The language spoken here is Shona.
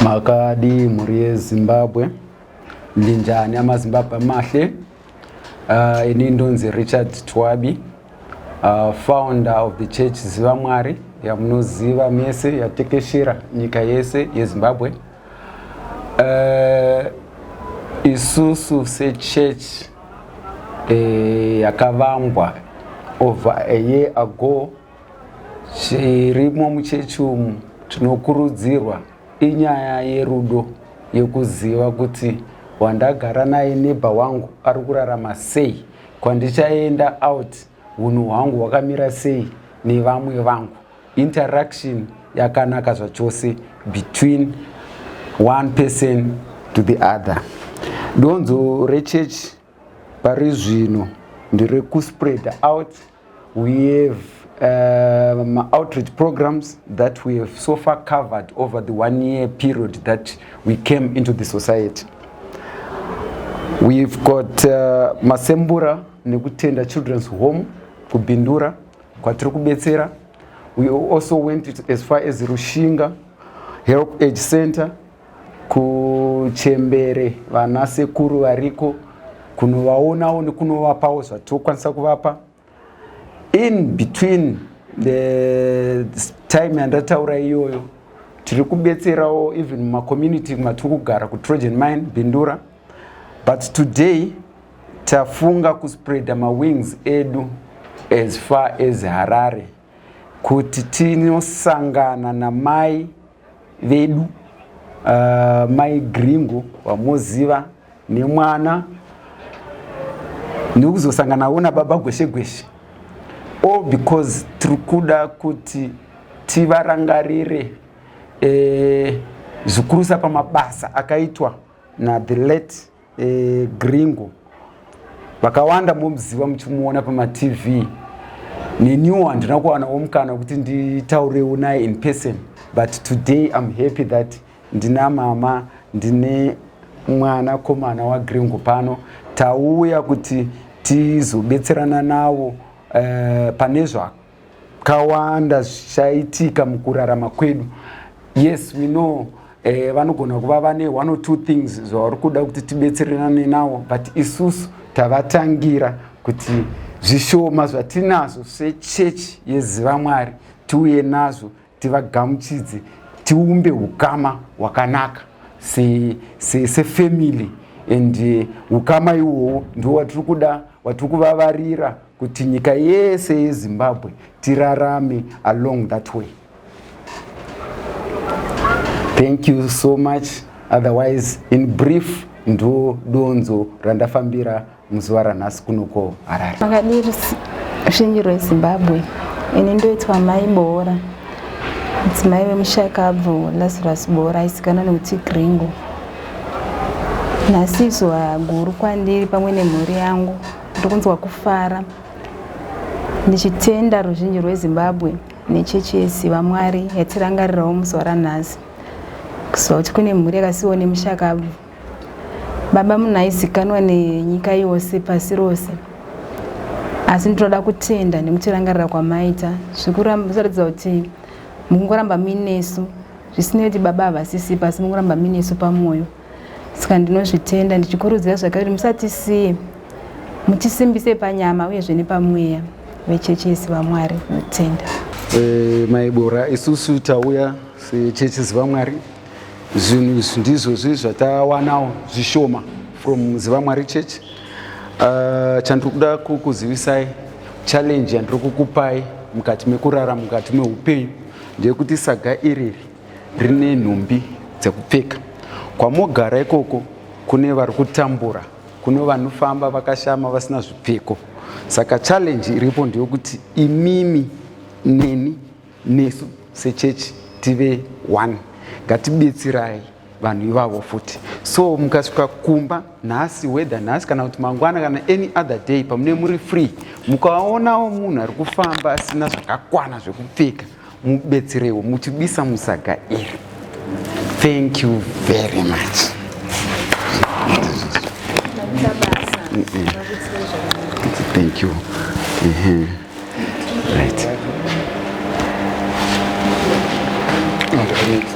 Makadi Mwari Zimbabwe Linjani amaZimbabwe amahle. Inindonzi Richard Twabi, founder of the church Zivai yamunoziva mese yatekeshera nyika yese yeZimbabwe. Isusu se church yakavangwa over a year ago. Chirimo muchechi umu tinokurudzirwa inyaya yerudo yekuziva kuti wandagara naye neighbor wangu ari kurarama sei, kwandichaenda out hunhu hwangu hwakamira sei nevamwe vangu. Interaction yakanaka zvachose between one person to the other. Donzo rechurch pari zvino nderekuspread out. We have outreach programs that we have so far covered over the 1 year period that we came into the society. We've got Masembura nekutenda children's home kubindura kwatiri kubetsera. We also went as far as Rushinga Help Age Center, kuchembere vana sekuru variko kunovaonawo nekunovapawo zvatokwanisa kuvapa. In between the time yandataura iyoyo tiri kubetserawo even muma community matiri kugara ku Trojan Mine Bindura. But today tafunga kuspread my wings edu as far as Harare, kuti tinosangana na mai vedu, mai Gringo wamoziva nemwana, nikuzosangana una baba Gweshegweshe. All because trikuda kuti tivarangarire zikurusa pa mabasa akaitwa na the late Gringo. Vakawanda mumziva muchimuona pa TV. Niniwa ndinakuwana omukana kuti nditaurewo naye in person. But today I'm happy that ndina mama, ndine mwana komana wa Gringo pano. Tauya kuti tizobetserana nawo pane zvakawanda zvaitika mukurarama kwedu. Yes, we know vanogona kuva vane 1 or 2 things zvavari kuda kuti tibetserane nawo, but isusu tavatangira kuti zvishoma zvatinazo sechechi yeZivai Mwari tiuye nazvo tivagamuchidze, tiumbe hukama hwakanaka sefamily. And hukama ihwohwo ndo watiri kuda, watiri kuvavarira kuti nyika yese yeZimbabwe tirarame along that way. Thank you so much. Otherwise, in brief, ndo donzo randafambira muzuva ranhasi kunoko Harare. Makadiri rushinji rweZimbabwe. Ini ndoitwa mai Bora, mudzimai wemushakabvu Lazarus Bora aizikanwa nekuti Gringo. Nhasi zuva guru kwandiri pamwe nemhuri yangu. Ndokunzwa kufara ndichitenda ruzhinji rweZimbabwe nechechi yeZivai Mwari yatirangarirawo muzuva ranhasi. Kuziva kuti kune mhuri yakasiyiwa nemushakabvu. Baba munhu aizikanwa nenyika yose pasi rose. Asi ndinoda kutenda nekutirangarira kwamaita zvikuratidza kuti mungoramba muinesu, zvisinei kuti baba havasisi pasi mungoramba muinesu pamwoyo. Saka ndinozvitenda ndichikurudzira zvakare kuti musatisiye, mutisimbise panyama uyezve nepamweya vechechi yeZivai Mwari. Ndinotenda. Mai Bora, isusu tauya sechechi yeZivai Mwari. Zvinhu ndizvo zvatawanawo zvishoma from Zivai Mwari Church. Chandiri kuda kukuzivisai challenge yandiri kukupai mukati mekurarama, mukati meupenyu, ndeyekuti saga iri rine nhumbi dzekupfeka. Kwamogara ikoko kune vari kutambura, kune vanofamba vakashama vasina zvipfeko. Saka challenge iripo ndeyekuti imimi neni nesu sechechi tive one. Ngatibetserai vanhu ivavo futi. So mukasvika kumba nhasi, whether nhasi kana kuti mangwana kana any other day, pamune muri free, mukaonawo munhu ari kufamba asina zvakakwana zvekupfeka, mubetserewo muchibisa musaga iri. Thank you very much. Thank you. Right.